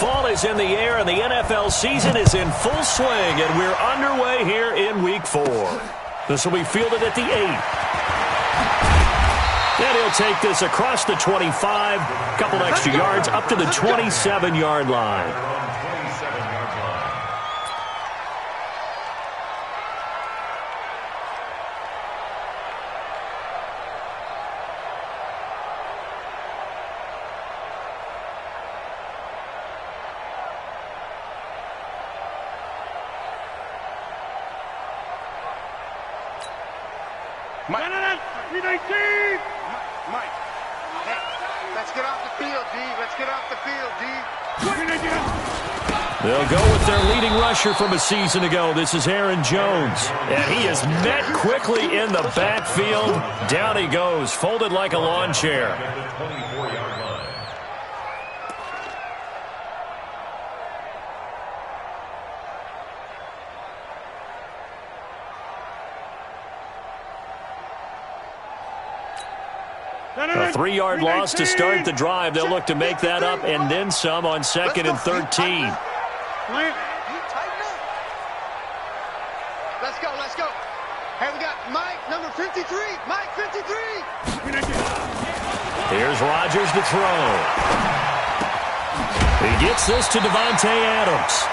Fall is in the air, and the NFL season is in full swing, and we're underway here in Week 4. This will be fielded at the 8. And he'll take this across the 25, a couple extra yards, up to the 27-yard line. Mike, hey, let's get off the field, D. Let's get off the field, D. They'll go with their leading rusher from a season ago. This is Aaron Jones. And he is met quickly in the backfield. Down he goes, folded like a lawn chair. A 3-yard loss to start the drive. They'll look to make that up and then some on 2nd and 13. Let's go, let's go. Hey, we got Mike, number 53. Mike, 53. Here's Rodgers to throw. He gets this to Devontae Adams.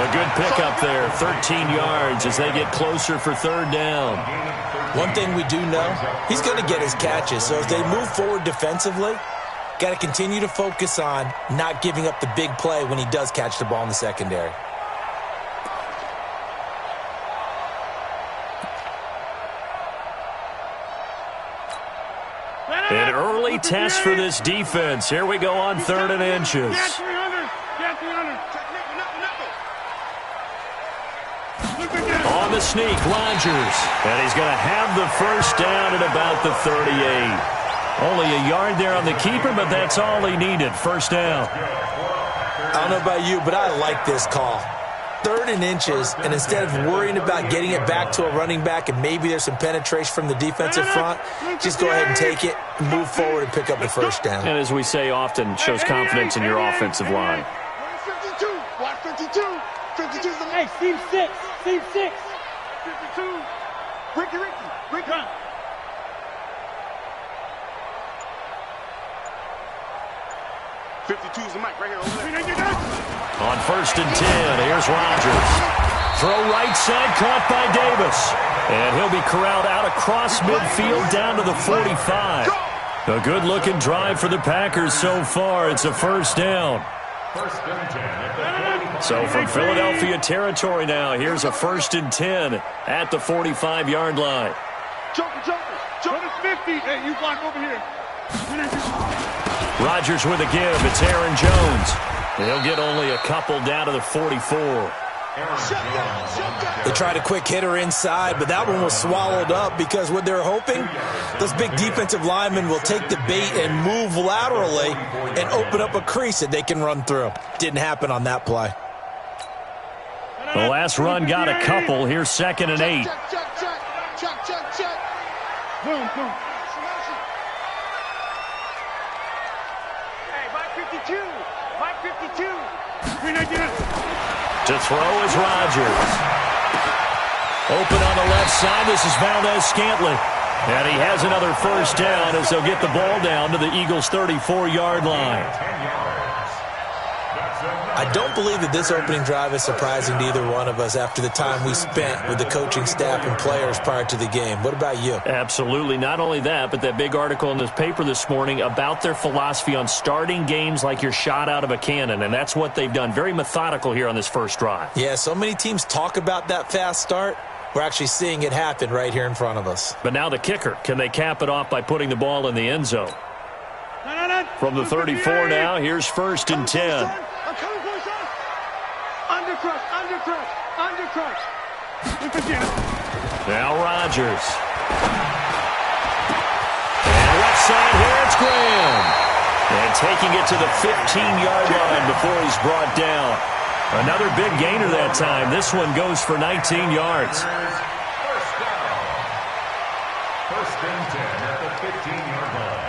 A good pickup there, 13 yards as they get closer for 3rd down. One thing we do know, he's going to get his catches. So as they move forward defensively, got to continue to focus on not giving up the big play when he does catch the ball in the secondary. An early test for this defense. Here we go on 3rd and inches. On the sneak, Rodgers. And he's going to have the 1st down at about the 38. Only a yard there on the keeper, but that's all he needed. 1st down. I don't know about you, but I like this call. 3rd and inches, and instead of worrying about getting it back to a running back and maybe there's some penetration from the defensive front, just go ahead and take it, move forward, and pick up the 1st down. And as we say often, shows confidence in your offensive line. 52, watch 52. 52 is the hey, seam 6, seam 6. 52. Ricky. 52 is the mic right here over there. On 1st and 10, here's Rodgers. Throw right side, caught by Davis. And he'll be corralled out across midfield down to the 45. A good-looking drive for the Packers so far. It's a 1st down. So from Philadelphia territory now, here's a 1st and 10 at the 45-yard line. Joker. 50. Hey, you block over here. Rodgers with a give. It's Aaron Jones. He'll get only a couple down to the 44. They tried a quick hitter inside, but that one was swallowed up because what they're hoping, those big defensive linemen will take the bait and move laterally and open up a crease that they can run through. Didn't happen on that play. The last run got a couple. Here's 2nd and 8. Check. Boom. Hey, Mike 52. To throw is Rodgers. Open on the left side. This is Valdez-Scantling. And he has another 1st down as they'll get the ball down to the Eagles' 34-yard line. I don't believe that this opening drive is surprising to either one of us after the time we spent with the coaching staff and players prior to the game. What about you? Absolutely. Not only that, but that big article in this paper this morning about their philosophy on starting games like you're shot out of a cannon, and that's what they've done. Very methodical here on this 1st drive. Yeah, so many teams talk about that fast start. We're actually seeing it happen right here in front of us. But now the kicker. Can they cap it off by putting the ball in the end zone? From the 34 now, here's 1st and 10. Undercrush. Now Rodgers. And left side here, it's Graham. And taking it to the 15-yard line before he's brought down. Another big gainer that time. This one goes for 19 yards. 1st and 10 at the 15-yard line.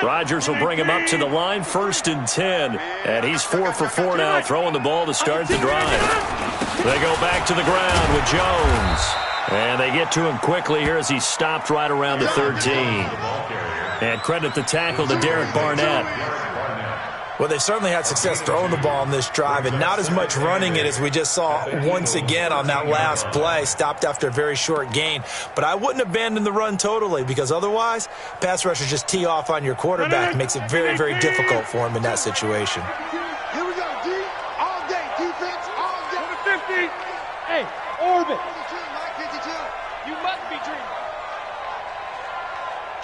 Rodgers will bring him up to the line, 1st and 10. And he's 4 for 4 now, throwing the ball to start the drive. They go back to the ground with Jones. And they get to him quickly here as he's stopped right around the 13. And credit the tackle to Derek Barnett. Well, they've certainly had success throwing the ball on this drive and not as much running it as we just saw once again on that last play, stopped after a very short gain. But I wouldn't abandon the run totally because otherwise, pass rushers just tee off on your quarterback. It makes it very, very difficult for him in that situation. Here we go, D. All day. Defense, all day. Number 50. Hey, orbit. 52, Mike, 52. You must be dreaming.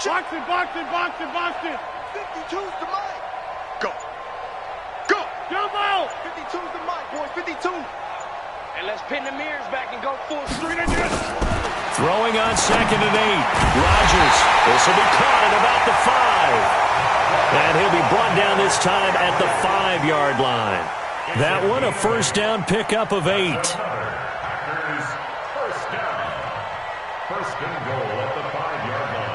Boxing, boxing, boxing, boxing. 52's the Mike. Go. Go. Jump out. 52's the Mike, boys. 52. And let's pin the mirrors back and go full street again. Throwing on 2nd and 8. Rodgers. This will be caught at about the 5. And he'll be brought down this time at the 5-yard line. That one a 1st down pickup of 8. Packers, 1st down. 1st and goal at the 5-yard line.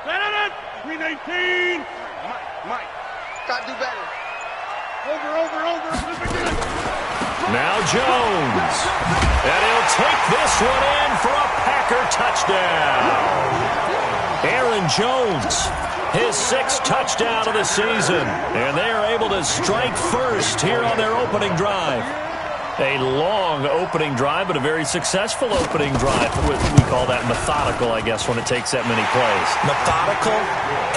Set it! 319. Mike. Gotta do better. Over. Flip again. Now Jones. And he'll take this one in for a Packer touchdown. Aaron Jones, his 6th touchdown of the season. And they are able to strike first here on their opening drive. A long opening drive, but a very successful opening drive. We call that methodical, I guess, when it takes that many plays. Methodical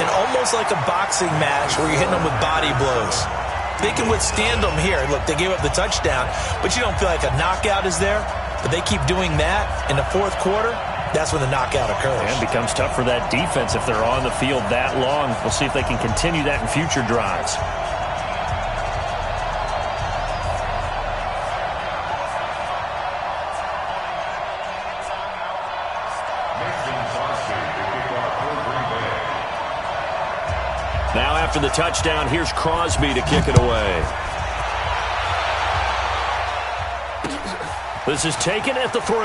and almost like a boxing match where you're hitting them with body blows. They can withstand them here. Look, they gave up the touchdown, but you don't feel like a knockout is there. But they keep doing that in the 4th quarter. That's when the knockout occurs. And it becomes tough for that defense if they're on the field that long. We'll see if they can continue that in future drives. Now after the touchdown, here's Crosby to kick it away. This is taken at the 3.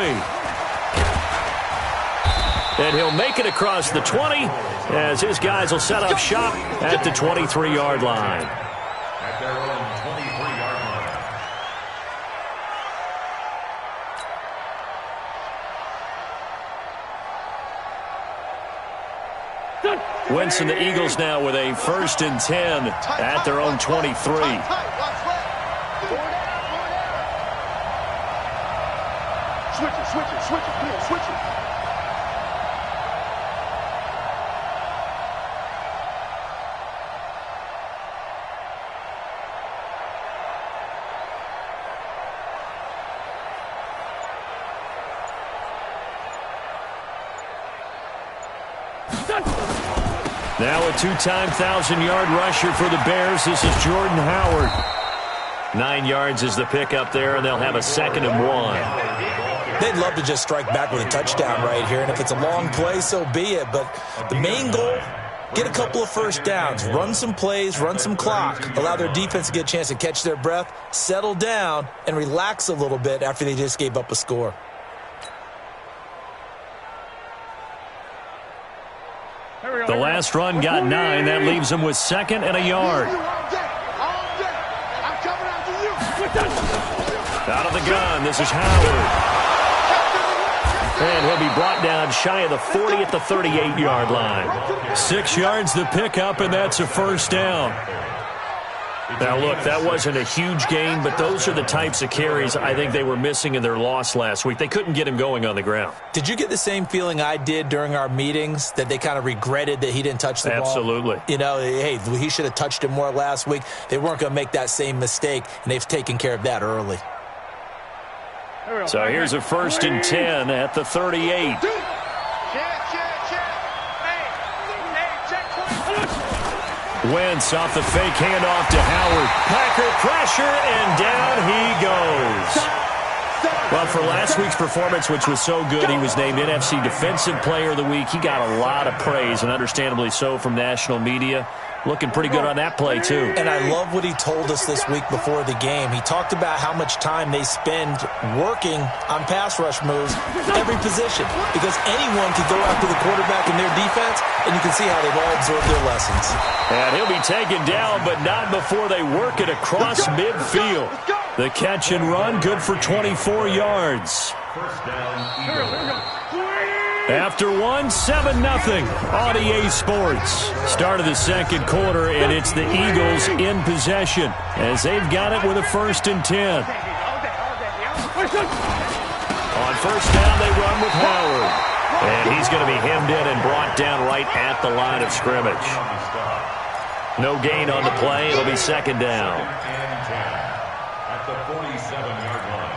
And he'll make it across the 20 as his guys will set up shop at the 23-yard line. At their own 23-yard line. Wentz and the Eagles now with a 1st and 10 at their own 23. Switch it, come on, switch it. Now a 2-time 1,000-yard rusher for the Bears. This is Jordan Howard. 9 yards is the pickup there, and they'll have a 2nd and 1. They'd love to just strike back with a touchdown right here, and if it's a long play, so be it. But the main goal, get a couple of 1st downs, run some plays, run some clock, allow their defense to get a chance to catch their breath, settle down, and relax a little bit after they just gave up a score. The last run got 9. That leaves them with 2nd and a yard. Out of the gun, this is Howard. And he'll be brought down shy of the 40 at the 38-yard line. 6 yards the pickup, and that's a 1st down. Now, look, that wasn't a huge gain, but those are the types of carries I think they were missing in their loss last week. They couldn't get him going on the ground. Did you get the same feeling I did during our meetings, that they kind of regretted that he didn't touch the ball? Absolutely. You know, hey, he should have touched it more last week. They weren't going to make that same mistake, and they've taken care of that early. So here's a 1st and 10 at the 38. Wentz off the fake handoff to Howard. Packer pressure, and down he goes. Well, for last week's performance, which was so good, he was named NFC Defensive Player of the Week. He got a lot of praise, and understandably so, from national media. Looking pretty good on that play, too. And I love what he told us this week before the game. He talked about how much time they spend working on pass rush moves, every position, because anyone could go after the quarterback in their defense, and you can see how they've all absorbed their lessons. And he'll be taken down, but not before they work it across midfield. The catch and run, good for 24 yards. First down, Eagles. After 7-0 on EA Sports. Start of the second quarter, and it's the Eagles in possession as they've got it with a 1st and 10. On first down, they run with Howard. And he's going to be hemmed in and brought down right at the line of scrimmage. No gain on the play. It'll be 2nd down. At the 47-yard line.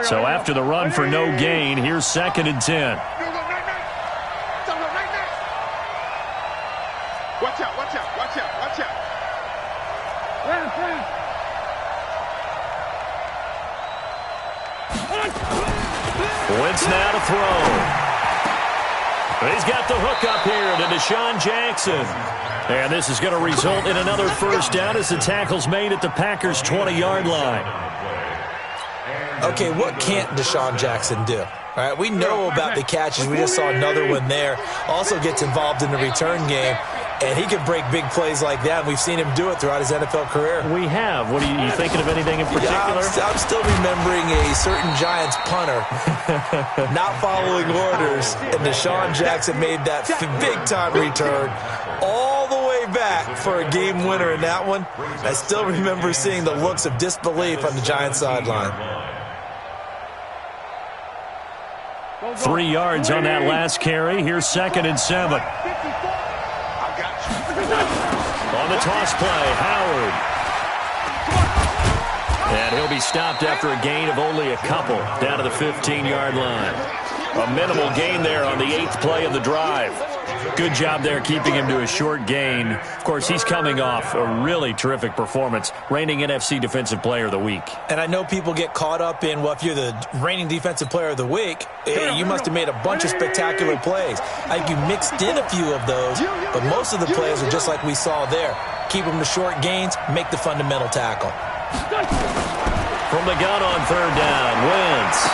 So after the run for no gain, here's 2nd and 10. Watch out, watch out, watch out, watch out. Wentz now to throw. He's got the hook up here to Deshaun Jackson. And this is going to result in another 1st down as the tackle's made at the Packers' 20-yard line. Okay, what can't Deshaun Jackson do? All right, we know about the catches. We just saw another one there. Also gets involved in the return game, and he can break big plays like that. And we've seen him do it throughout his NFL career. We have. What are you thinking of anything in particular? Yeah, I'm still remembering a certain Giants punter not following orders, and Deshaun Jackson made that big-time return all the way back for a game winner in that one. I still remember seeing the looks of disbelief on the Giants sideline. 3 yards on that last carry. Here's 2nd and 7. On the toss play, Howard. And he'll be stopped after a gain of only a couple down to the 15-yard line. A minimal gain there on the 8th play of the drive. Good job there keeping him to a short gain. Of course, he's coming off a really terrific performance, reigning NFC Defensive Player of the Week. And I know people get caught up in, well, if you're the reigning Defensive Player of the Week, you must have made a bunch of spectacular plays. I think you mixed in a few of those, but most of the plays are just like we saw there. Keep them to short gains, make the fundamental tackle. From the gun on 3rd down, Wentz.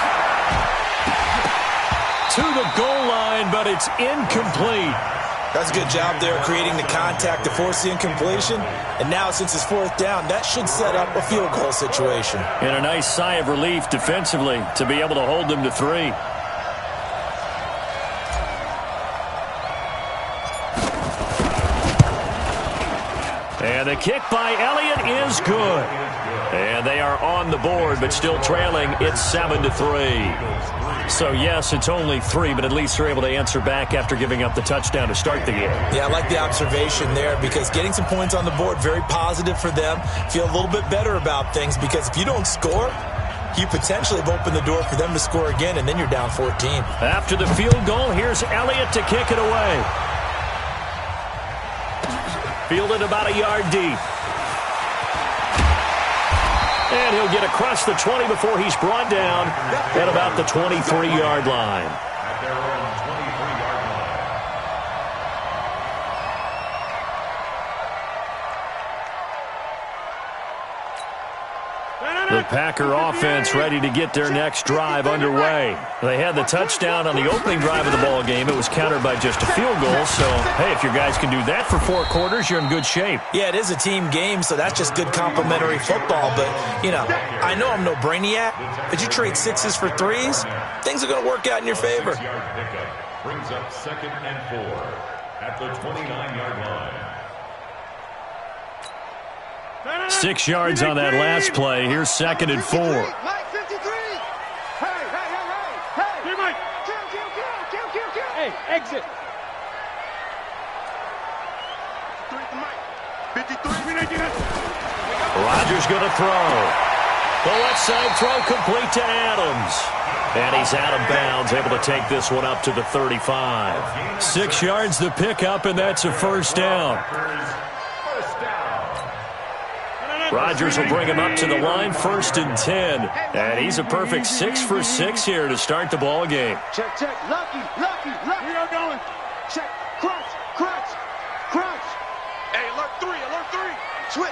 To the goal line, but it's incomplete. That's a good job there creating the contact to force the incompletion. And now, since it's 4th down, that should set up a field goal situation. And a nice sigh of relief defensively to be able to hold them to 3. And the kick by Elliott is good. And they are on the board, but still trailing. It's 7-3. So, yes, it's only 3, but at least they're able to answer back after giving up the touchdown to start the game. Yeah, I like the observation there because getting some points on the board, very positive for them. Feel a little bit better about things because if you don't score, you potentially have opened the door for them to score again, and then you're down 14. After the field goal, here's Elliott to kick it away. Fielded about a yard deep. And he'll get across the 20 before he's brought down at about the 23-yard line. At their own 23-yard line. The Packer offense ready to get their next drive underway. They had the touchdown on the opening drive of the ball game. It was countered by just a field goal. So, hey, if your guys can do that for 4 quarters, you're in good shape. Yeah, it is a team game, so that's just good complimentary football. But, you know, I know I'm no brainiac, but you trade 6s for 3s, things are going to work out in your favor. 6-yard pickup brings up 2nd and 4 at the 29-yard line. 6 yards on that last play. Here's 2nd and 4. Mike, 53. Hey, Mike. Kill. Hey, exit. 53. Rodgers going to throw. The left side throw complete to Adams. And he's out of bounds, able to take this one up to the 35. 6 yards the pickup, and that's a 1st down. Rodgers will bring him up to the line, 1st and 10. And he's a perfect 6 for 6 here to start the ball game. Check, check. Lucky. We are going. Check. Crunch. Hey, alert 3. Switch.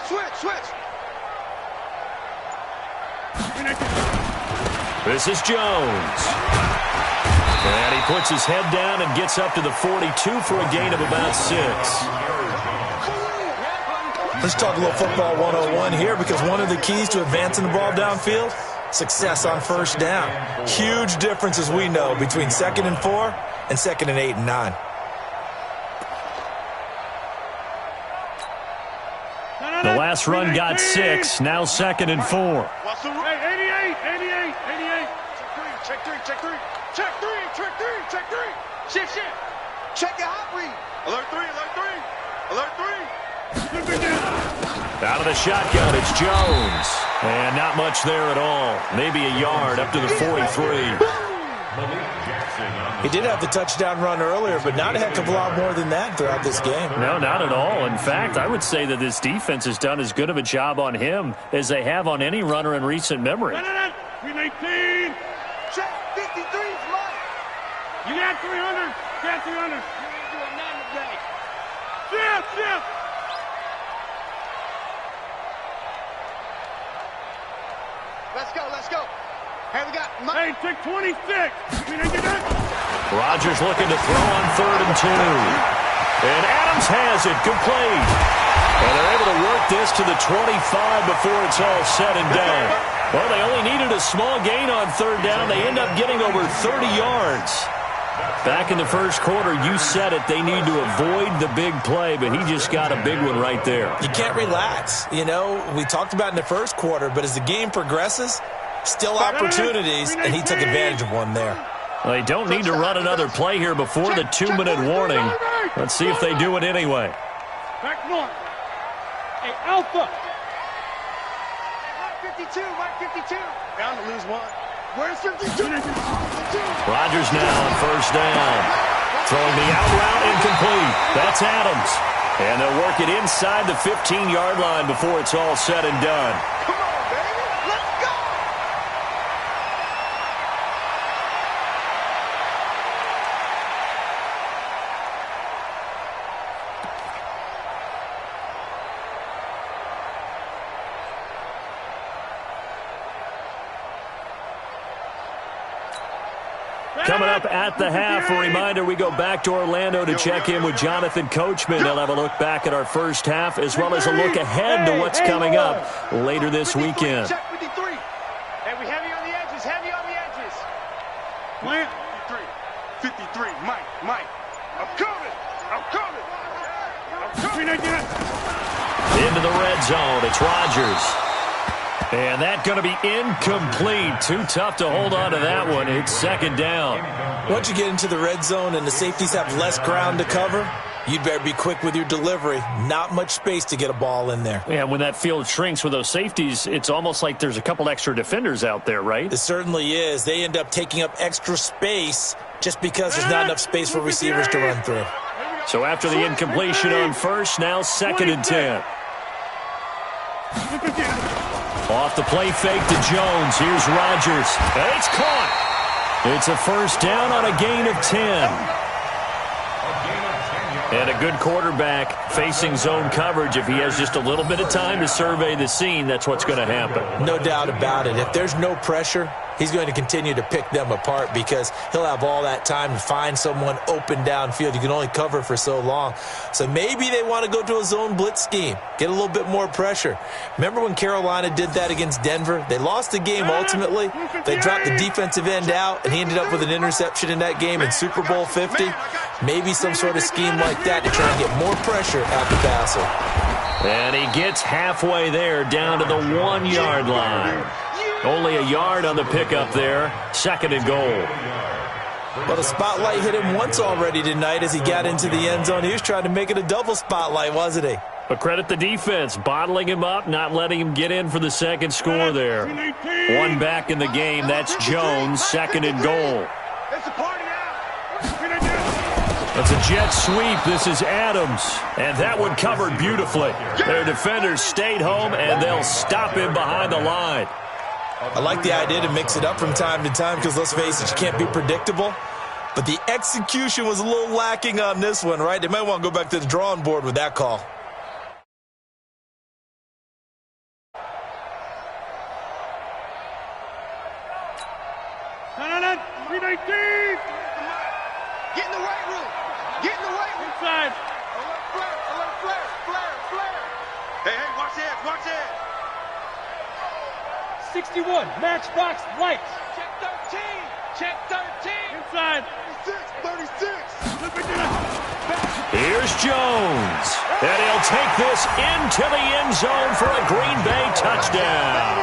This is Jones. And he puts his head down and gets up to the 42 for a gain of about 6. Let's talk a little football 101 here, because one of the keys to advancing the ball downfield, success on 1st down. Huge difference, as we know, between 2nd and 4 and 2nd and 8 and 9. The last run got 6, now 2nd and 4. Hey, 88. Check three. Shift. Check your hot read. Alert 3. Out of the shotgun, it's Jones. And not much there at all. Maybe a yard up to the 43. He did have the touchdown run earlier, but not a heck of a lot more than that throughout this game. No, not at all. In fact, I would say that this defense has done as good of a job on him as they have on any runner in recent memory. 319. Check. 53's mine. You got 300. You're doing 9 today. Shift. Let's go. Hey, we got Mike. Hey, check 26. Rodgers looking to throw on 3rd and 2. And Adams has it, complete. And they're able to work this to the 25 before it's all said and done. Well, they only needed a small gain on 3rd down. They end up getting over 30 yards. Back in the first quarter, you said it, they need to avoid the big play, but he just got a big one right there. You can't relax. You know, we talked about in the first quarter, but as the game progresses, still opportunities, and he took advantage of one there. Well, they don't need to run another play here before the 2-minute warning. Let's see if they do it anyway. Back north. Hey, Alpha. Mike 52. Bound to lose one. Where's 52? Rodgers now on 1st down. Throwing the out route incomplete. That's Adams. And they'll work it inside the 15-yard line before it's all said and done. Come on, baby. Let's go. Coming up at the half, a reminder, we go back to Orlando to check in with Jonathan Coachman. He'll have a look back at our first half as well as a look ahead to what's coming up later this weekend. Check 53. Hey, we heavy on the edges. Plant. 53. Mike. I'm coming. Into the red zone, it's Rodgers. And that's going to be incomplete. Too tough to hold on to that one. It's 2nd down. Once you get into the red zone and the safeties have less ground to cover, you'd better be quick with your delivery. Not much space to get a ball in there. Yeah, when that field shrinks with those safeties, it's almost like there's a couple extra defenders out there, right? It certainly is. They end up taking up extra space just because there's not enough space for receivers to run through. So after the incompletion on 1st, now 2nd and 10. Off the play fake to Jones. Here's Rodgers. And it's caught. It's a 1st down on a gain of 10. And a good quarterback facing zone coverage. If he has just a little bit of time to survey the scene, that's what's going to happen. No doubt about it. If there's no pressure, he's going to continue to pick them apart because he'll have all that time to find someone open downfield. You can only cover for so long. So maybe they want to go to a zone blitz scheme, get a little bit more pressure. Remember when Carolina did that against Denver? They lost the game ultimately. They dropped the defensive end out, and he ended up with an interception in that game in Super Bowl 50. Maybe some sort of scheme like that to try and get more pressure at the passer. And he gets halfway there, down to the 1-yard line. Only a yard on the pickup there. 2nd and goal. Well, the spotlight hit him once already tonight as he got into the end zone. He was trying to make it a double spotlight, wasn't he? But credit the defense, bottling him up, not letting him get in for the second score there. One back in the game. That's Jones, 2nd and goal. It's a party now. It's a jet sweep. This is Adams. And that one covered beautifully. Their defenders stayed home, and they'll stop him behind the line. I like the idea to mix it up from time to time because, let's face it, you can't be predictable. But the execution was a little lacking on this one, right? They might want to go back to the drawing board with that call. Get in the weight room. Get in the weight room. Inside. Alert flare. Hey, watch the edge, watch the edge. 61, matchbox lights. Check 13. Check 13. Inside. 36. Here's Jones. And he'll take this into the end zone for a Green Bay touchdown.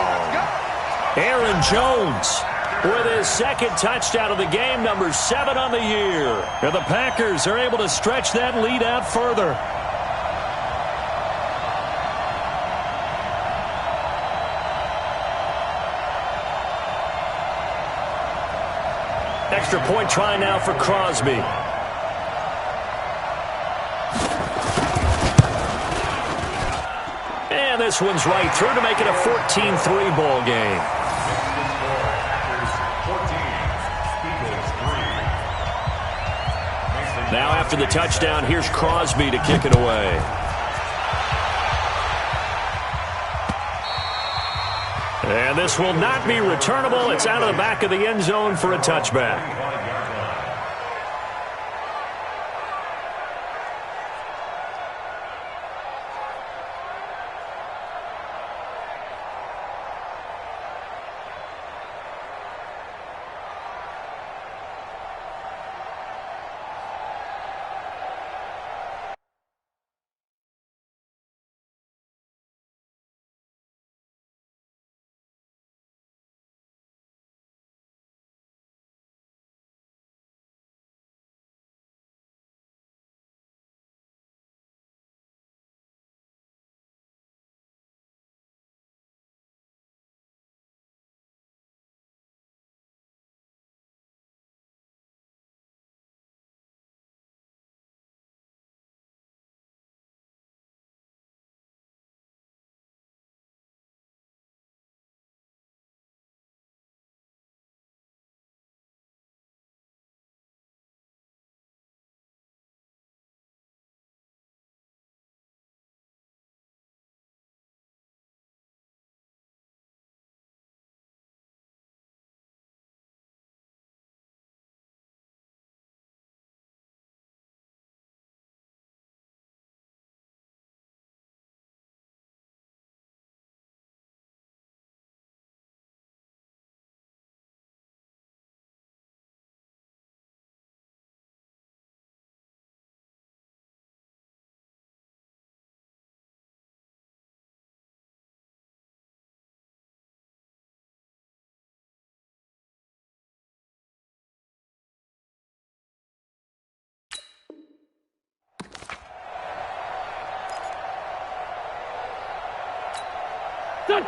Aaron Jones with his second touchdown of the game, number 7 on the year. And the Packers are able to stretch that lead out further. Extra point try now for Crosby. And this one's right through to make it a 14-3 ball game. Now after the touchdown, here's Crosby to kick it away. And this will not be returnable. It's out of the back of the end zone for a touchback.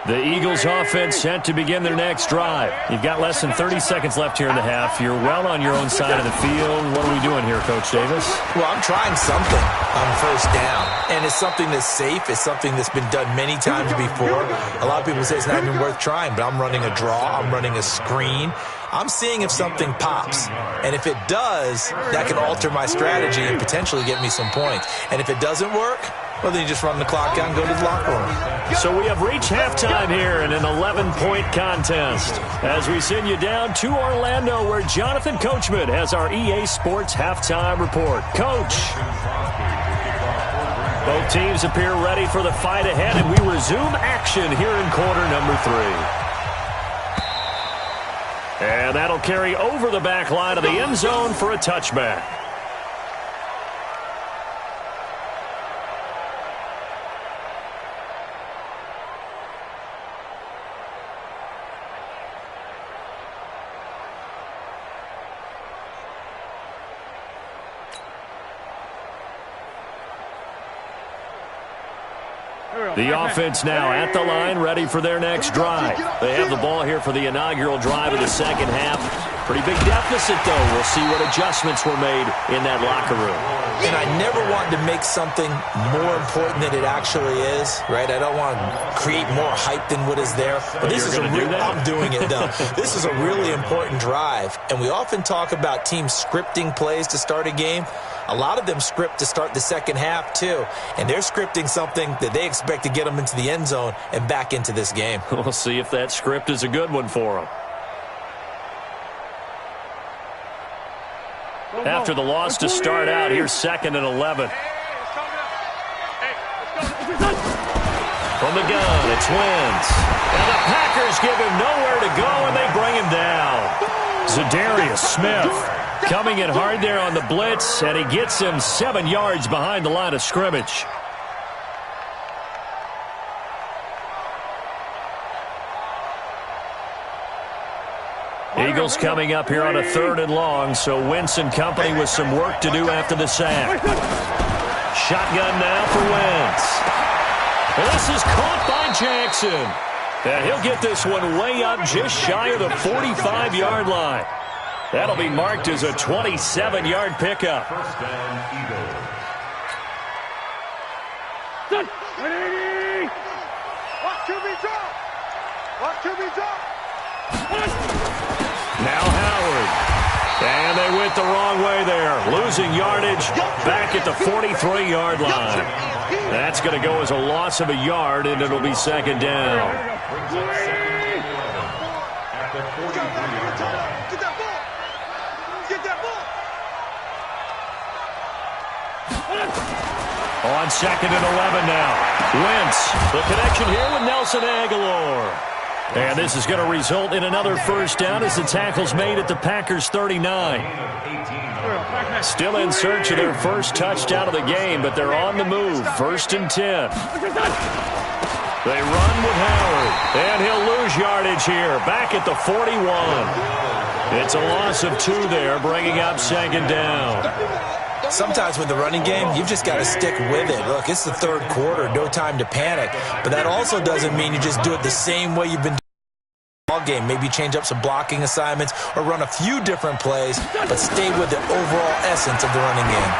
The Eagles offense set to begin their next drive. You've got less than 30 seconds left here in the half. You're well on your own side of the field. What are we doing here, Coach Davis? Well, I'm trying something on first down. And it's something that's safe. It's something that's been done many times before. A lot of people say it's not even worth trying, but I'm running a draw. I'm running a screen. I'm seeing if something pops. And if it does, that can alter my strategy and potentially get me some points. And if it doesn't work, well, then you just run the clock out and go to the locker room. So we have reached halftime here in an 11-point contest as we send you down to Orlando where Jonathan Coachman has our EA Sports halftime report. Coach. Both teams appear ready for the fight ahead, and we resume action here in quarter number 3. And that'll carry over the back line of the end zone for a touchback. The offense now at the line, ready for their next drive. They have the ball here for the inaugural drive of the second half. Pretty big deficit, though. We'll see what adjustments were made in that locker room. And I never want to make something more important than it actually is, right? I don't want to create more hype than what is there. But this is a real, I'm doing it, though. This is a really important drive. And we often talk about teams scripting plays to start a game. A lot of them script to start the second half, too. And they're scripting something that they expect to get them into the end zone and back into this game. We'll see if that script is a good one for them. After the loss to start out, here's 2nd and 11. From the gun, it's Wentz. And the Packers give him nowhere to go, and they bring him down. Zadarius Smith coming in hard there on the blitz, and he gets him 7 yards behind the line of scrimmage. Eagles coming up here on a 3rd and long, so Wentz and company with some work to do after the sack. Shotgun now for Wentz. And this is caught by Jackson. And he'll get this one way up just shy of the 45-yard line. That'll be marked as a 27-yard pickup. First down, Eagles. Watch QB drop. Watch QB drop. Now Howard. And they went the wrong way there. Losing yardage back at the 43-yard line. That's going to go as a loss of a yard, and it'll be 2nd down. Brings up 2nd and 11 at the 43-yard line. Get that ball. Get that ball. On 2nd and 11 now. Wentz, the connection here with Nelson Aguilar. And this is going to result in another first down as the tackle's made at the Packers' 39. Still in search of their first touchdown of the game, but they're on the move. 1st and 10. They run with Howard, and he'll lose yardage here, back at the 41. It's a loss of 2 there, bringing up 2nd down. Sometimes with the running game, you've just got to stick with it. Look, it's the 3rd quarter, no time to panic. But that also doesn't mean you just do it the same way you've been doing all game. Maybe change up some blocking assignments or run a few different plays, but stay with the overall essence of the running game.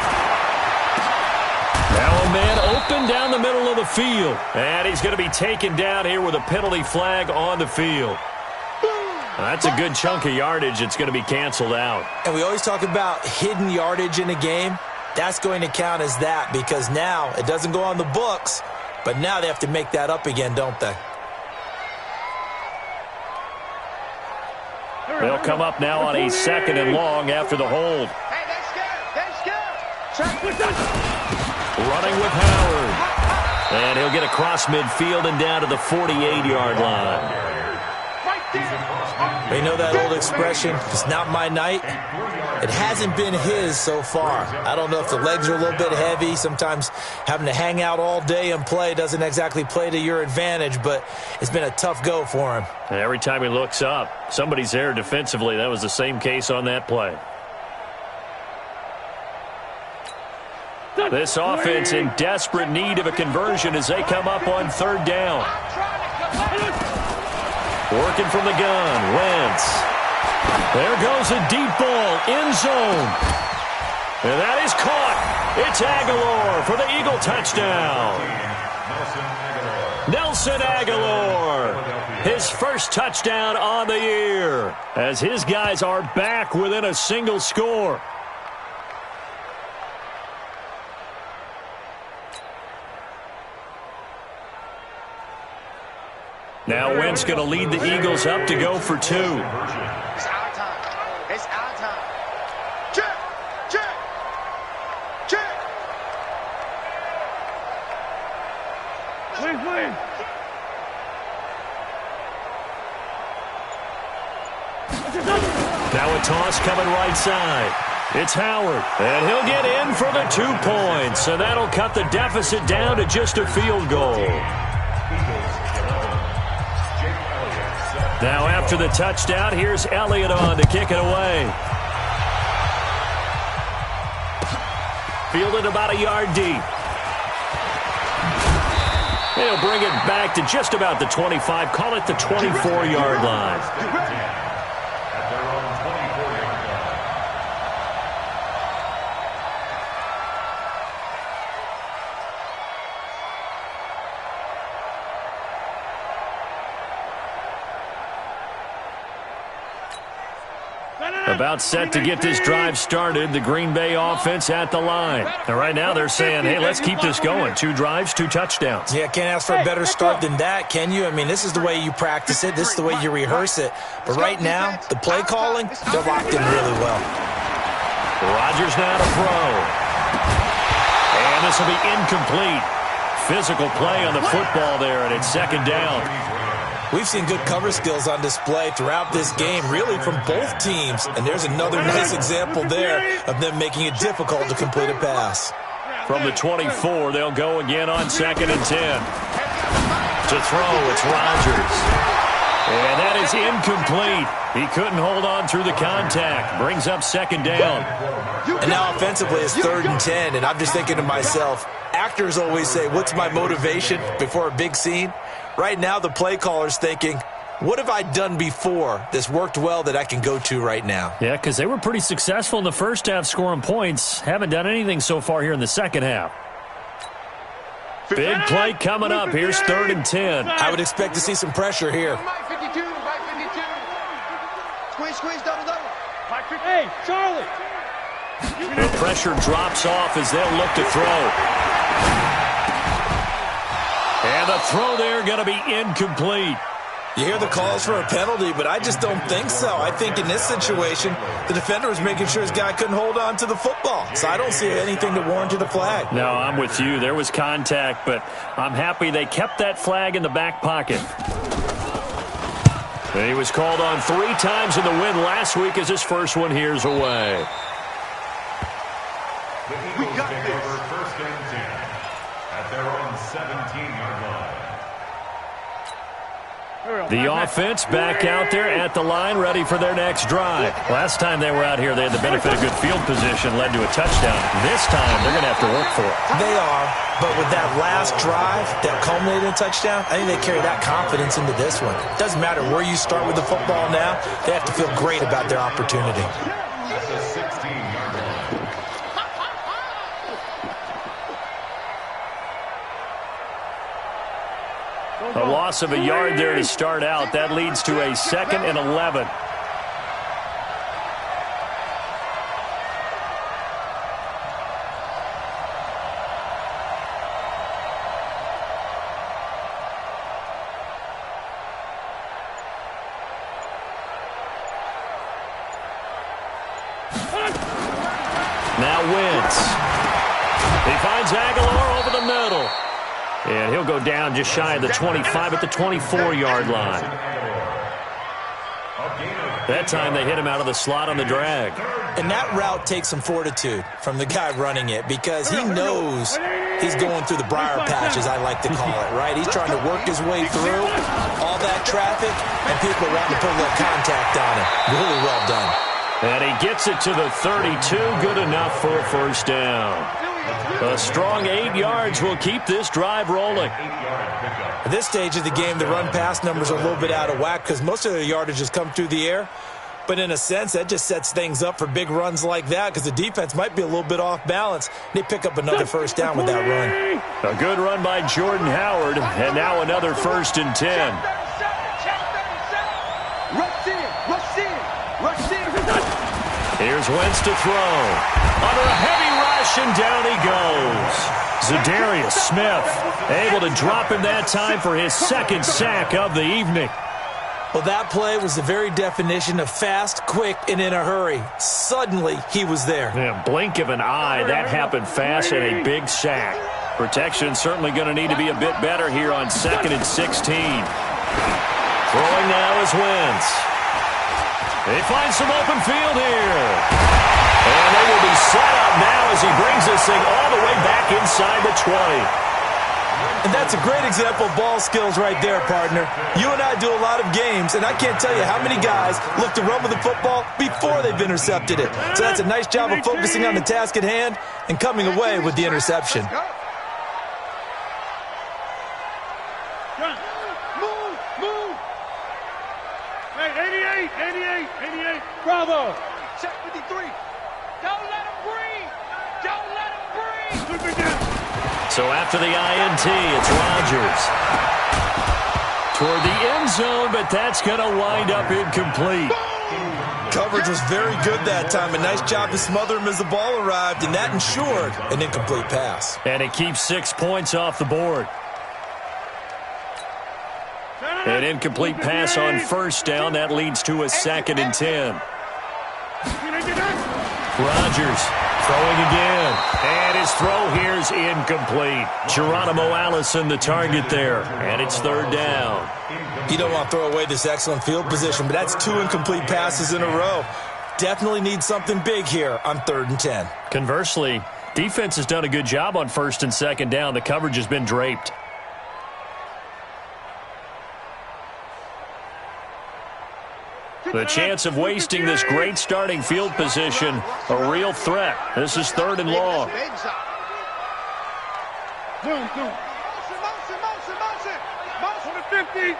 Now a man open down the middle of the field. And he's going to be taken down here with a penalty flag on the field. That's a good chunk of yardage. It's going to be canceled out. And we always talk about hidden yardage in a game. That's going to count as that because now it doesn't go on the books, but now they have to make that up again, don't they? They'll come up now on a 2nd and long after the hold. Hey, they're scared. They're scared. Running with Howard. And he'll get across midfield and down to the 48-yard line. You know that old expression, it's not my night? It hasn't been his so far. I don't know if the legs are a little bit heavy. Sometimes having to hang out all day and play doesn't exactly play to your advantage, but it's been a tough go for him. And every time he looks up, somebody's there defensively. That was the same case on that play. This offense in desperate need of a conversion as they come up on 3rd down. Working from the gun, Wentz. There goes a deep ball, end zone. And that is caught. It's Aguilar for the Eagle touchdown. Nelson Aguilar, his first touchdown on the year, as his guys are back within a single score. Now Wentz going to lead the Eagles up to go for 2. It's our time. It's our time. Check. Check. Check. Wait. Now a toss coming right side. It's Howard, and he'll get in for the 2 points, and that'll cut the deficit down to just a field goal. Now after the touchdown, here's Elliott on to kick it away. Fielded about a yard deep. They'll bring it back to just about the 25. Call it the 24-yard line. At their own 24-yard line. About set to get this drive started, the Green Bay offense at the line. And right now they're saying, hey, let's keep this going. 2 drives, 2 touchdowns. Yeah, can't ask for a better start than that, can you? I mean, this is the way you practice it. This is the way you rehearse it. But right now, the play calling, they're locked in really well. Rodgers now to throw. And this will be incomplete. Physical play on the football there, and it's 2nd down. We've seen good cover skills on display throughout this game, really from both teams. And there's another nice example there of them making it difficult to complete a pass. From the 24, they'll go again on 2nd and 10. To throw, it's Rodgers. And that is incomplete. He couldn't hold on through the contact. Brings up 2nd down. And now offensively it's 3rd and 10. And I'm just thinking to myself, actors always say, what's my motivation before a big scene? Right now, the play caller's thinking, what have I done before that's worked well that I can go to right now? Yeah, because they were pretty successful in the first half scoring points. Haven't done anything so far here in the second half. Big play coming up. Here's 3rd and 10. I would expect to see some pressure here. Mike 52, Mike 52. Squeeze, double. Hey, Charlie. The pressure drops off as they'll look to throw. And the throw there going to be incomplete. You hear the calls for a penalty, but I just don't think so. I think in this situation, the defender was making sure his guy couldn't hold on to the football. So I don't see anything to warrant the flag. No, I'm with you. There was contact, but I'm happy they kept that flag in the back pocket. He was called on 3 times in the win last week as his first one here's away. We got this. Over 1st and 10 at their own 17-yard line. The offense back out there at the line, ready for their next drive. Last time they were out here, they had the benefit of good field position, led to a touchdown. This time, they're going to have to work for it. They are, but with that last drive that culminated in a touchdown, I think they carry that confidence into this one. It doesn't matter where you start with the football now. They have to feel great about their opportunity. At the 16-yard line. A loss of a yard there to start out. That leads to a 2nd and 11. Now Wentz. He finds Aguilar over the middle. And he'll go down just shy of the 25 at the 24-yard line. That time they hit him out of the slot on the drag. And that route takes some fortitude from the guy running it because he knows he's going through the briar patch, as I like to call it, right? He's trying to work his way through all that traffic, and people are wanting to put a little contact on him. Really well done. And he gets it to the 32. Good enough for a 1st down. A strong 8 yards will keep this drive rolling. At this stage of the game, the run-pass numbers are a little bit out of whack because most of the yardage has come through the air. But in a sense, that just sets things up for big runs like that because the defense might be a little bit off balance. They pick up another 1st down with that run. A good run by Jordan Howard, and now another 1st and 10. Rush in. Here's Wentz to throw. Under a heavy rush, and down he goes. Zadarius Smith able to drop him that time for his 2nd sack of the evening. Well, that play was the very definition of fast, quick, and in a hurry. Suddenly, he was there. Yeah, blink of an eye, that happened fast and a big sack. Protection certainly going to need to be a bit better here on 2nd and 16. Throwing now is Wentz. They find some open field here. And they will be set up now as he brings this thing all the way back inside the 20. And that's a great example of ball skills right there, partner. You and I do a lot of games, and I can't tell you how many guys look to run with the football before they've intercepted it. So that's a nice job of focusing on the task at hand and coming away with the interception. Hey, 88. Bravo. Check 53. Don't let him breathe. Don't let him breathe. So after the INT, it's Rodgers. Toward the end zone, but that's going to wind up incomplete. Coverage was very good that time. A nice job to smother him as the ball arrived, and that ensured an incomplete pass. And it keeps 6 points off the board. An incomplete pass on first down. That leads to a 2nd and 10. Rodgers throwing again. And his throw here is incomplete. Geronimo Allison the target there. And it's 3rd down. You don't want to throw away this excellent field position, but that's 2 incomplete passes in a row. Definitely need something big here on 3rd and 10. Conversely, defense has done a good job on 1st and 2nd down. The coverage has been draped. The chance of wasting this great starting field position, a real threat. This is 3rd and long. Motion. Motion to 50.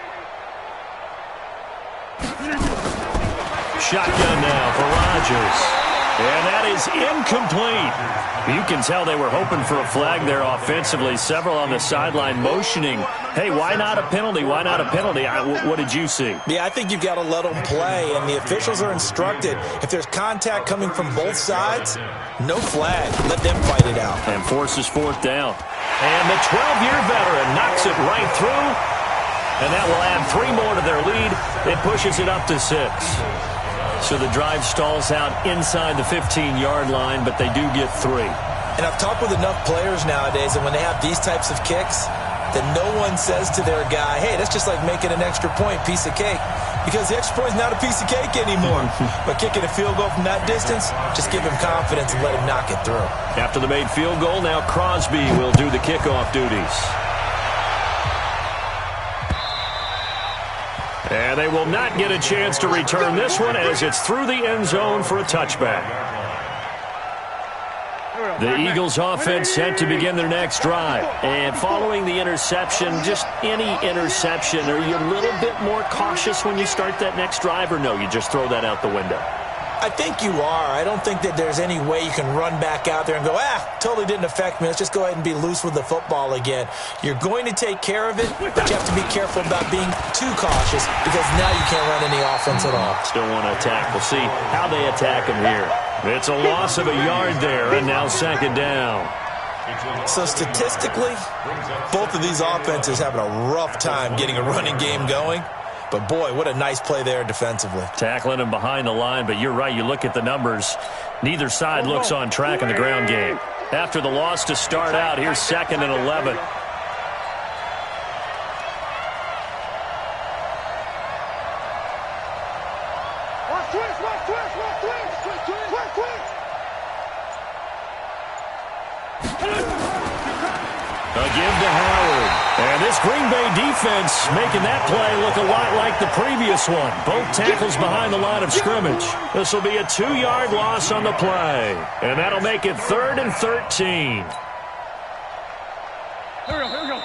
Shotgun now for Rodgers. And that is incomplete. You can tell they were hoping for a flag there offensively. Several on the sideline motioning. Hey, why not a penalty? Why not a penalty? What did you see? Yeah, I think you've got to let them play, and the officials are instructed. If there's contact coming from both sides, no flag. Let them fight it out. And forces 4th down. And the 12-year veteran knocks it right through. And that will add 3 more to their lead. It pushes it up to 6. So the drive stalls out inside the 15-yard line, but they do get 3. And I've talked with enough players nowadays, and when they have these types of kicks, then no one says to their guy, hey, that's just like making an extra point, piece of cake. Because the extra point is not a piece of cake anymore. But kicking a field goal from that distance, just give him confidence and let him knock it through. After the made field goal, now Crosby will do the kickoff duties. And they will not get a chance to return this one as it's through the end zone for a touchback. The Eagles offense set to begin their next drive. And following the interception, just any interception, are you a little bit more cautious when you start that next drive, or no, you just throw that out the window? I think you are. I don't think that there's any way you can run back out there and go, totally didn't affect me. Let's just go ahead and be loose with the football again. You're going to take care of it, but you have to be careful about being too cautious because now you can't run any offense at all. Still want to attack. We'll see how they attack him here. It's a loss of a yard there, and now 2nd down. So statistically, both of these offenses having a rough time getting a running game going. But, boy, what a nice play there defensively. Tackling him behind the line, but you're right. You look at the numbers. Neither side looks on track in the ground game. After the loss to start out, here's 2nd and 11. A give to Howard. And this Green Bay defense making that play look a lot like the previous one. Both tackles behind the line of scrimmage. This will be a 2-yard loss on the play. And that'll make it 3rd and 13. Here we go.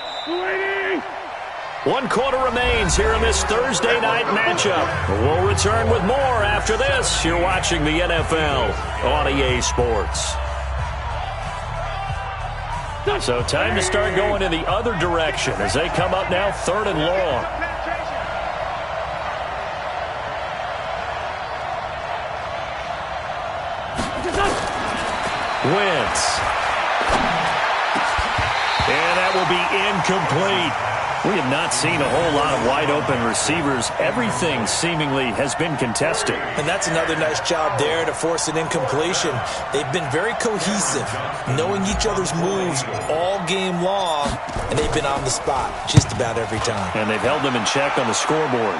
1 quarter remains here in this Thursday night matchup. We'll return with more after this. You're watching the NFL on EA Sports. So time to start going in the other direction as they come up now 3rd and long. Wentz. And that will be incomplete. We have not seen a whole lot of wide-open receivers. Everything seemingly has been contested. And that's another nice job there to force an incompletion. They've been very cohesive, knowing each other's moves all game long, and they've been on the spot just about every time. And they've held them in check on the scoreboard.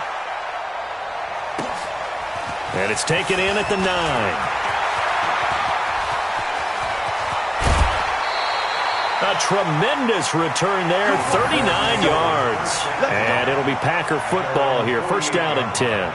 And it's taken in at the 9. A tremendous return there, 39 yards. And it'll be Packer football here, 1st down and 10.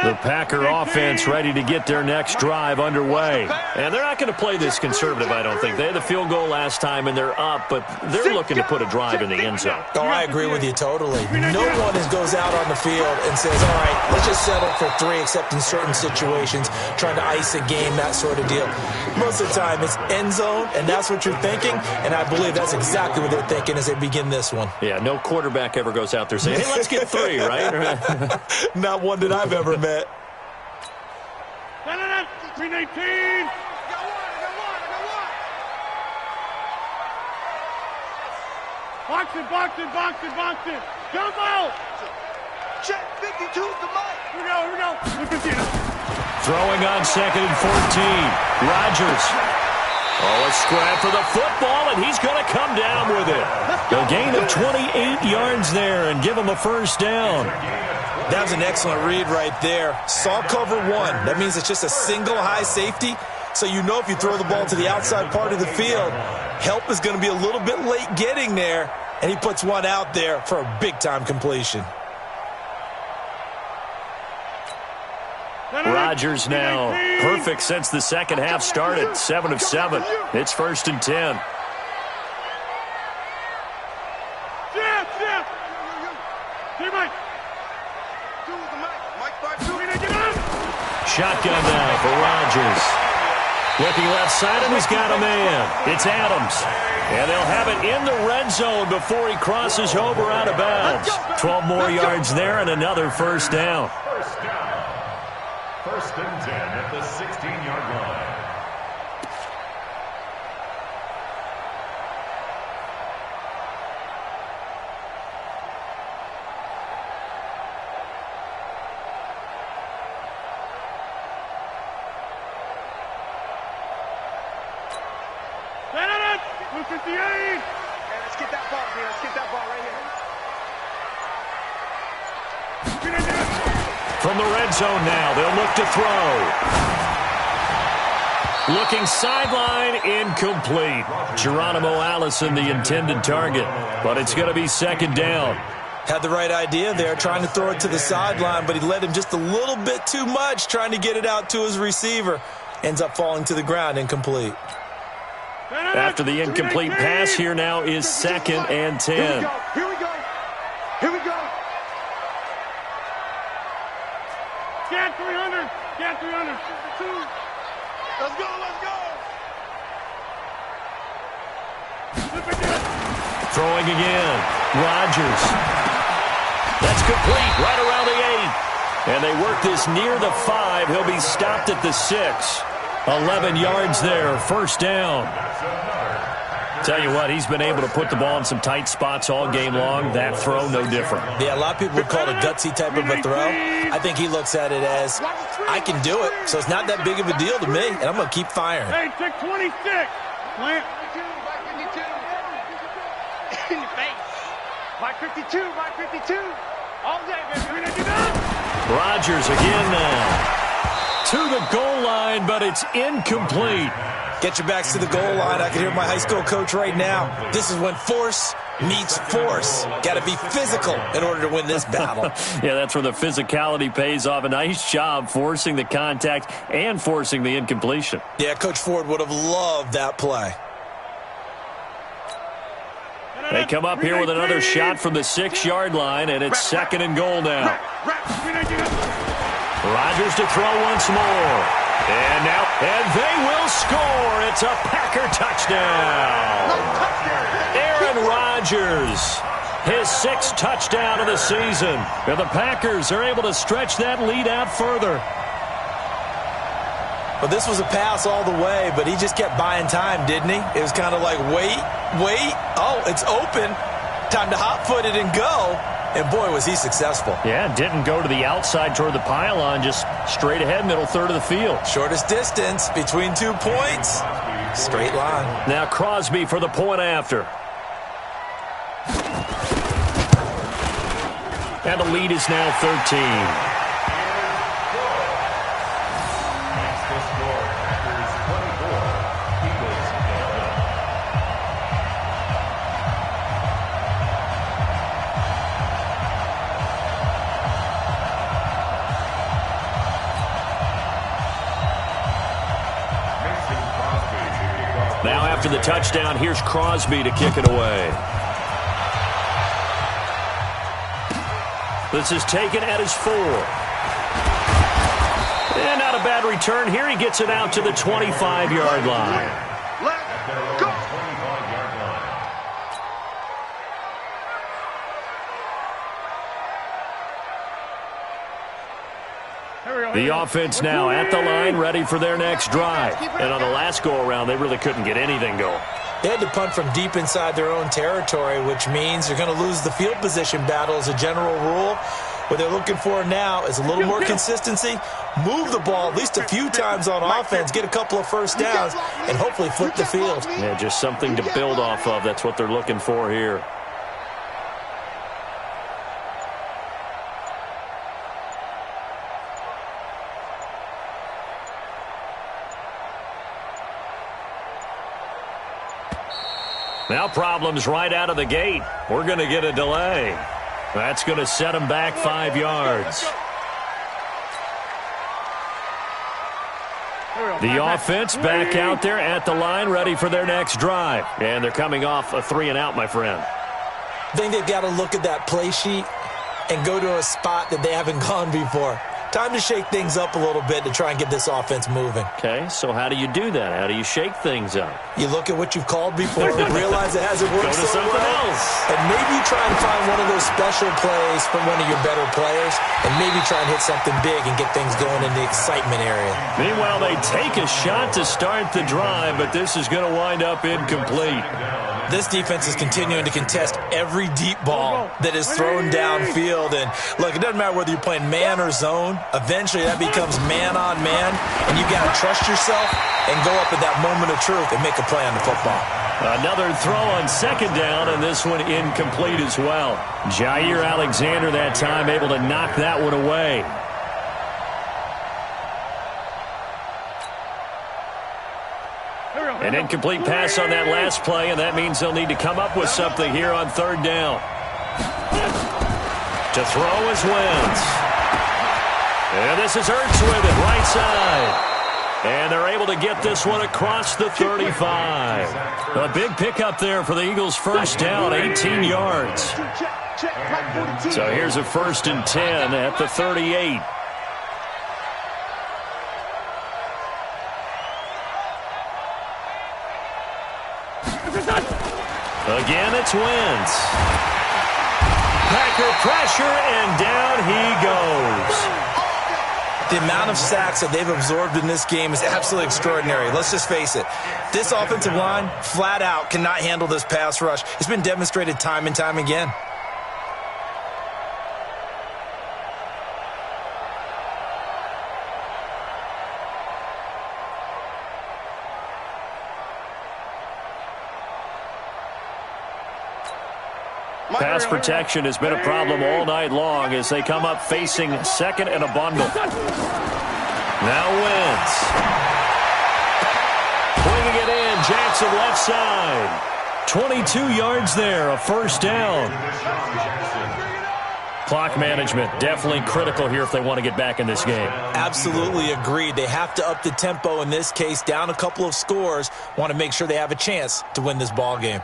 The Packer offense ready to get their next drive underway. And they're not going to play this conservative, I don't think. They had the field goal last time, and they're up, but they're looking to put a drive in the end zone. Oh, I agree with you totally. No one goes out on the field and says, all right, let's just settle for 3, except in certain situations, trying to ice a game, that sort of deal. Most of the time, it's end zone, and that's what you're thinking, and I believe that's exactly what they're thinking as they begin this one. Yeah, no quarterback ever goes out there saying, hey, let's get 3, right? Not one that I've ever met. 319. Box it. Jump out. Check 52 to Mike. Here we go. Throwing on 2nd and 14. Rodgers. Oh, a scrap for the football, and he's going to come down with it. A gain of 28 yards there and give him a first down. That was an excellent read right there. Saw cover 1. That means it's just a single high safety. So you know if you throw the ball to the outside part of the field, help is going to be a little bit late getting there. And he puts one out there for a big-time completion. Rodgers now perfect since the second half started. 7 of 7. It's 1st and 10. Shotgun now for Rodgers. Looking left side, and he's got a man. It's Adams. And they'll have it in the red zone before he crosses over out of bounds. 12 more yards there and another first down. First and 10 at the 16-yard line. Let's get that ball here. Let's get that ball right here. From the red zone now, they'll look to throw. Looking sideline, incomplete. Geronimo Allison, the intended target, but it's going to be 2nd down. Had the right idea there, trying to throw it to the sideline, but he led him just a little bit too much, trying to get it out to his receiver. Ends up falling to the ground, incomplete. After the incomplete pass, here now is 2nd and 10. Here we go. Scan 300. Let's go. Throwing again. Rodgers. That's complete right around the 8. And they work this near the 5. He'll be stopped at the 6. 11 yards there, first down. Tell you what, he's been able to put the ball in some tight spots all game long. That throw, no different. Yeah, a lot of people would call it a gutsy type of a throw. I think he looks at it as, I can do it, so it's not that big of a deal to me, and I'm going to keep firing. Hey, check 26. Plant. 52, in the face. Mike 52. All day, baby. Rodgers again now. To the goal line, but it's incomplete. Get your backs to the goal line. I can hear my high school coach right now. This is when force meets force. Got to be physical in order to win this battle. Yeah, that's where the physicality pays off. A nice job forcing the contact and forcing the incompletion. Yeah, Coach Ford would have loved that play. They come up here with another shot from the 6-yard line, and it's 2nd and goal now. Rodgers to throw once more. And they will score. It's a Packer touchdown. Aaron Rodgers, his 6th touchdown of the season. And the Packers are able to stretch that lead out further. Well, this was a pass all the way, but he just kept buying time, didn't he? It was kind of like, wait. Oh, it's open. Time to hot-foot it and go. And, boy, was he successful. Yeah, didn't go to the outside toward the pylon, just straight ahead, middle third of the field. Shortest distance between 2 points. Straight line. Now Crosby for the point after. And the lead is now 13. after the touchdown. Here's Crosby to kick it away. This is taken at his 4. And not a bad return here. He gets it out to the 25-yard line. Let's go. The offense now at the line, ready for their next drive. And on the last go-around, they really couldn't get anything going. They had to punt from deep inside their own territory, which means they're going to lose the field position battle as a general rule. What they're looking for now is a little more consistency, move the ball at least a few times on offense, get a couple of first downs, and hopefully flip the field. Yeah, just something to build off of. That's what they're looking for here. Now problems right out of the gate. We're going to get a delay. That's going to set them back 5 yards. The offense back out there at the line, ready for their next drive. And they're coming off a 3-and-out, my friend. I think they've got to look at that play sheet and go to a spot that they haven't gone before. Time to shake things up a little bit to try and get this offense moving. Okay, so how do you do that? How do you shake things up? You look at what you've called before and realize it hasn't worked Go to so something well. else. And maybe you try and find one of those special plays from one of your better players and maybe try and hit something big and get things going in the excitement area. Meanwhile, they take a shot to start the drive, but this is going to wind up incomplete. This defense is continuing to contest every deep ball that is thrown downfield. And, look, it doesn't matter whether you're playing man or zone. Eventually, that becomes man-on-man, and you've got to trust yourself and go up at that moment of truth and make a play on the football. Another throw on second down, and this one incomplete as well. Jair Alexander that time able to knock that one away. An incomplete pass on that last play, and that means they'll need to come up with something here on third down. To throw is Wentz. And this is Ertz with it, right side. And they're able to get this one across the 35. A big pickup there for the Eagles' first down, 18 yards. So here's a 1st and 10 at the 38. Again, it's Wentz. Packer pressure, and down he goes. The amount of sacks that they've absorbed in this game is absolutely extraordinary. Let's just face it. This offensive line, flat out, cannot handle this pass rush. It's been demonstrated time and time again. Pass protection has been a problem all night long as they come up facing second and a bundle. Now Wentz. Pointing it in, Jackson left side. 22 yards there, a first down. Clock management, definitely critical here if they want to get back in this game. Absolutely agreed. They have to up the tempo in this case, down a couple of scores. Want to make sure they have a chance to win this ball game.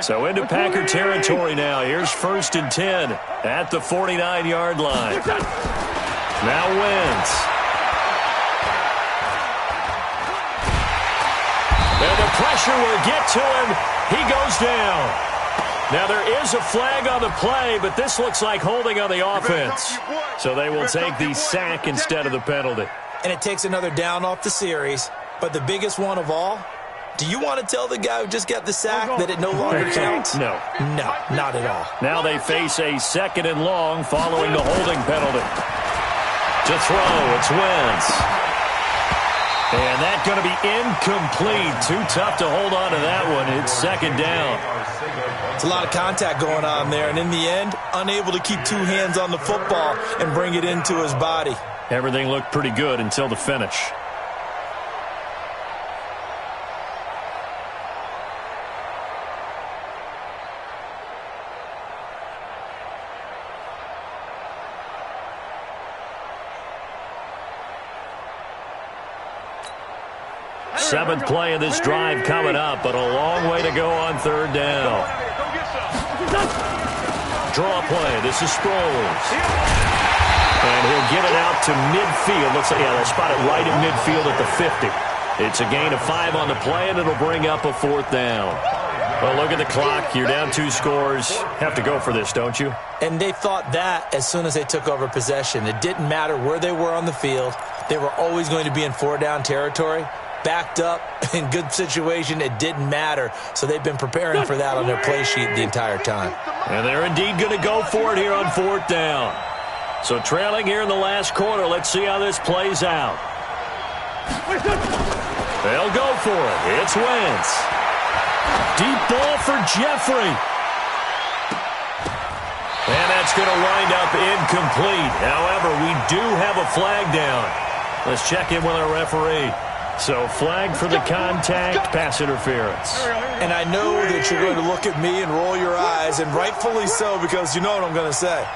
So into Packer territory now. Here's 1st and 10 at the 49-yard line. Now Wentz. And the pressure will get to him. He goes down. Now there is a flag on the play, but this looks like holding on the offense. So they will take the sack instead of the penalty. And it takes another down off the series. But the biggest one of all, do you want to tell the guy who just got the sack that it no longer counts? No. No, not at all. Now they face a 2nd and long following the holding penalty. To throw, it's Wentz. And that's going to be incomplete. Too tough to hold on to that one. It's 2nd down. It's a lot of contact going on there. And in the end, unable to keep 2 hands on the football and bring it into his body. Everything looked pretty good until the finish. 7th play of this drive coming up, but a long way to go on 3rd down. Draw play. This is Sproles. And he'll get it out to midfield. Looks like, they'll spot it right at midfield at the 50. It's a gain of 5 on the play, and it'll bring up a 4th down. Well, look at the clock. You're down 2 scores. Have to go for this, don't you? And they thought that as soon as they took over possession. It didn't matter where they were on the field. They were always going to be in 4-down territory. Backed up, in good situation, it didn't matter. So they've been preparing for that on their play sheet the entire time. And they're indeed going to go for it here on 4th down. So trailing here in the last quarter. Let's see how this plays out. They'll go for it. It's Wentz. Deep ball for Jeffrey. And that's going to wind up incomplete. However, we do have a flag down. Let's check in with our referee. So flag for the contact, pass interference. And I know that you're going to look at me and roll your eyes, and rightfully so, because you know what I'm going to say.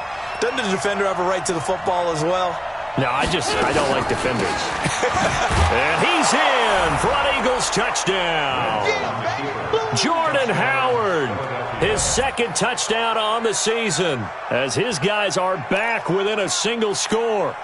Doesn't the defender have a right to the football as well? No, I don't like defenders. And he's in for an Eagles touchdown. Jordan Howard, his 2nd touchdown on the season, as his guys are back within a single score.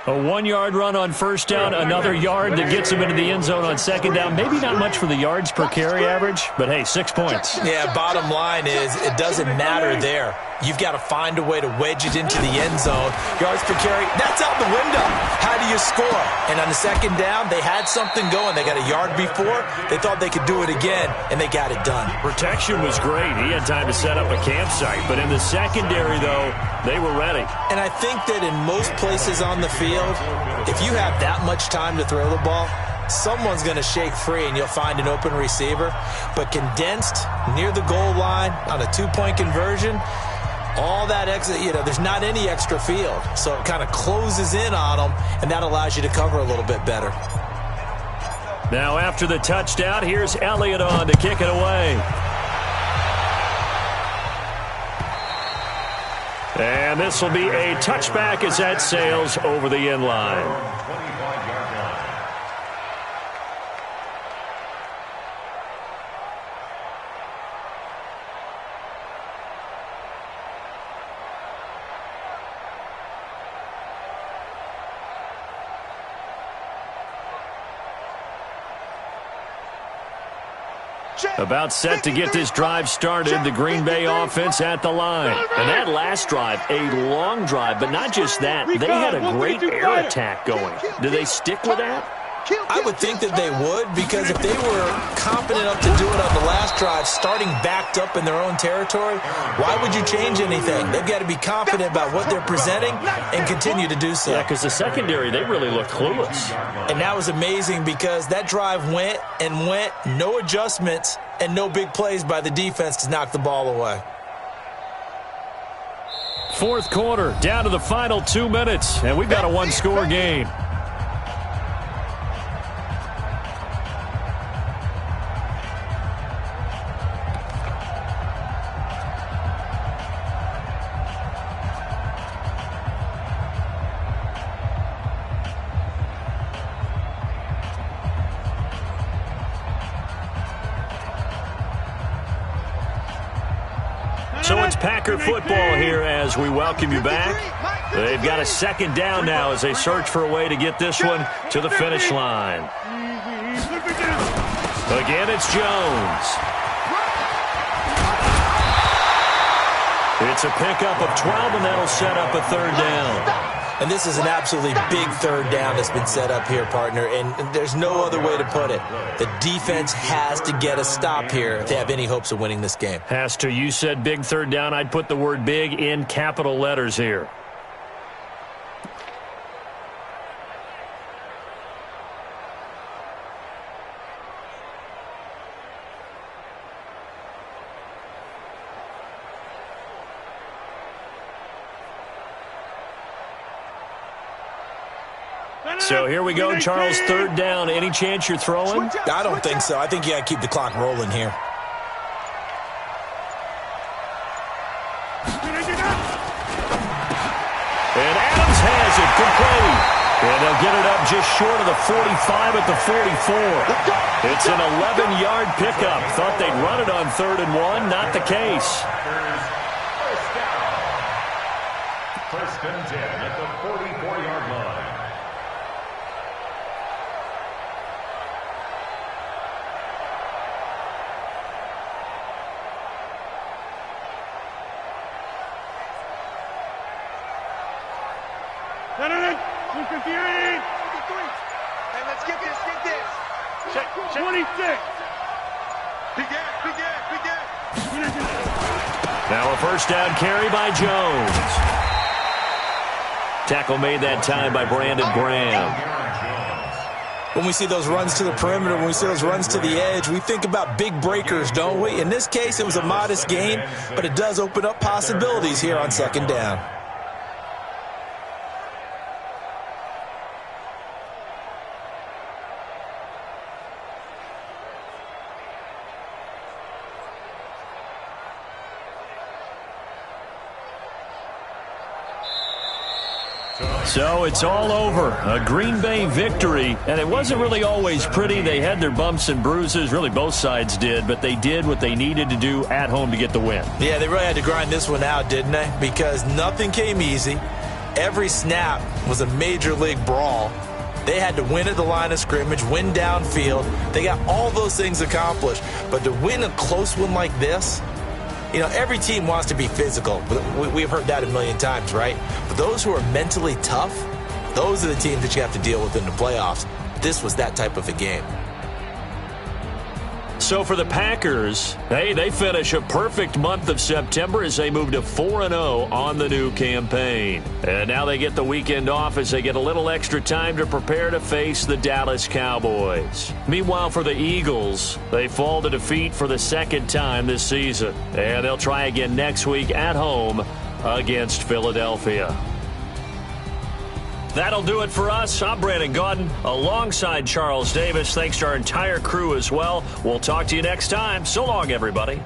A 1-yard run on 1st down, another yard that gets him into the end zone on 2nd down. Maybe not much for the yards per carry average, but hey, 6 points. Yeah, bottom line is it doesn't matter there. You've got to find a way to wedge it into the end zone. Yards per carry, that's out the window. How do you score? And on the 2nd down, they had something going. They got a yard before. They thought they could do it again, and they got it done. Protection was great. He had time to set up a campsite. But in the secondary, though, they were ready. And I think that in most places on the field, if you have that much time to throw the ball, someone's going to shake free and you'll find an open receiver. But condensed near the goal line on a 2-point conversion, all that extra, there's not any extra field. So it kind of closes in on them, and that allows you to cover a little bit better. Now after the touchdown, here's Elliott on to kick it away. And this will be a touchback as that sails over the end line. About set to get this drive started, the Green Bay offense at the line. And that last drive, a long drive, but not just that. They had a great air attack going. Do they stick with that? I would think that they would, because if they were confident enough to do it on the last drive, starting backed up in their own territory, why would you change anything? They've got to be confident about what they're presenting and continue to do so. Yeah, because the secondary, they really look clueless. And that was amazing because that drive went and went, no adjustments and no big plays by the defense to knock the ball away. 4th quarter, down to the final 2 minutes, and we've got a 1-score game. So it's Packer football here as we welcome you back. They've got a 2nd down now as they search for a way to get this one to the finish line. Again, it's Jones. It's a pickup of 12, and that'll set up a 3rd down. And this is an absolutely big 3rd down that's been set up here, partner, and there's no other way to put it. The defense has to get a stop here if they have any hopes of winning this game. Has to. You said big 3rd down. I'd put the word big in capital letters here. So here we go, Charles, 3rd down. Any chance you're throwing? I don't think so. I think you got to keep the clock rolling here. And Adams has it, complete. And they'll get it up just short of the 45 at the 44. It's an 11-yard pickup. Thought they'd run it on 3rd and 1. Not the case. First down. First and 10 at the 44-yard line. Set it. 258. Hey, let's get this, get this. Check. 26. Begin. Now a first down carry by Jones. Tackle made that time by Brandon Graham. When we see those runs to the perimeter, when we see those runs to the edge, we think about big breakers, don't we? In this case, it was a modest gain, but it does open up possibilities here on 2nd down. So it's all over. A Green Bay victory, and it wasn't really always pretty. They had their bumps and bruises. Really, both sides did, but they did what they needed to do at home to get the win. Yeah, they really had to grind this one out, didn't they? Because nothing came easy. Every snap was a major league brawl. They had to win at the line of scrimmage, win downfield. They got all those things accomplished. But to win a close one like this, you know, every team wants to be physical. We've heard that a million times, right? But those who are mentally tough, those are the teams that you have to deal with in the playoffs. This was that type of a game. So for the Packers, hey, they finish a perfect month of September as they move to 4-0 on the new campaign. And now they get the weekend off as they get a little extra time to prepare to face the Dallas Cowboys. Meanwhile, for the Eagles, they fall to defeat for the 2nd time this season. And they'll try again next week at home against Philadelphia. That'll do it for us. I'm Brandon Gaudin alongside Charles Davis. Thanks to our entire crew as well. We'll talk to you next time. So long, everybody.